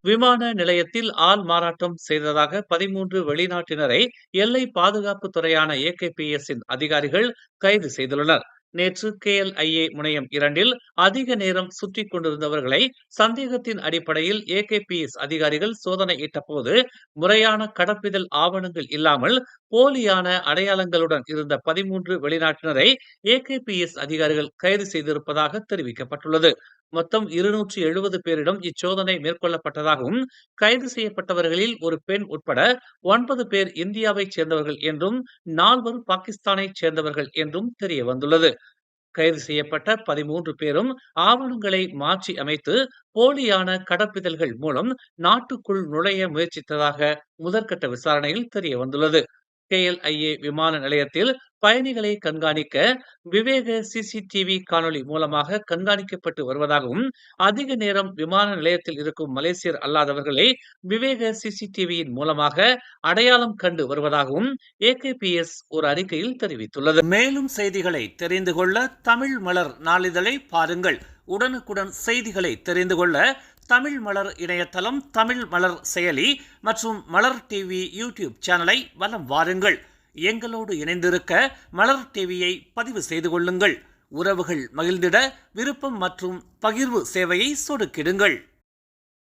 விமான நிலையத்தில் ஆள் மாறாட்டம் செய்ததாக 13 வெளிநாட்டினரை எல்லை பாதுகாப்பு துறையான AKPS-இன் அதிகாரிகள் கைது செய்துள்ளனர். நேற்று KLIA முனையம் 2ல் அதிக நேரம் சுற்றிக் கொண்டிருந்தவர்களை சந்தேகத்தின் அடிப்படையில் AKPS அதிகாரிகள் சோதனையிட்ட போது முறையான கடப்பிதழ் ஆவணங்கள் இல்லாமல் போலியான அடையாளங்களுடன் இருந்த 13 வெளிநாட்டினரை AKPS அதிகாரிகள் கைது செய்திருப்பதாக தெரிவிக்கப்பட்டுள்ளது. மொத்தம் 270 பேரிடம் இச்சோதனை மேற்கொள்ளப்பட்டதாகவும், கைது செய்யப்பட்டவர்களில் ஒரு பெண் உட்பட 9 பேர் இந்தியாவைச் சேர்ந்தவர்கள் என்றும் 4 பாகிஸ்தானைச் சேர்ந்தவர்கள் என்றும் தெரிய வந்துள்ளது. கைது செய்யப்பட்ட 13 பேரும் ஆவணங்களை மாற்றி அமைத்து போலியான கடப்பிதழ்கள் மூலம் நாட்டுக்குள் நுழைய முயற்சித்ததாக முதற்கட்ட விசாரணையில் தெரிய வந்துள்ளது. KLIA விமான நிலையத்தில் பயணிகளை கண்காணிக்க விவேக CCTV காணொளி மூலமாக கண்காணிக்கப்பட்டு வருவதாகவும், அதிக நேரம் விமான நிலையத்தில் இருக்கும் மலேசியர் அல்லாதவர்களை விவேக CCTV-யின் மூலமாக அடையாளம் கண்டு வருவதாகவும் AKPS ஒரு அறிக்கையில் தெரிவித்துள்ளது. மேலும் செய்திகளை தெரிந்து கொள்ள தமிழ் மலர் நாளிதழை பாருங்கள். உடனுக்குடன் செய்திகளை தெரிந்து கொள்ள தமிழ் மலர் இணையதளம், தமிழ் மலர் செயலி மற்றும் மலர் டிவி யூடியூப் சேனலை வலம் வாருங்கள். எங்களோடு இணைந்திருக்க மலர் டிவியை பதிவு செய்து கொள்ளுங்கள். உறவுகள் மகிழ்ந்திட விருப்பம் மற்றும் பகிர்வு சேவையை சொடுக்கிடுங்கள்.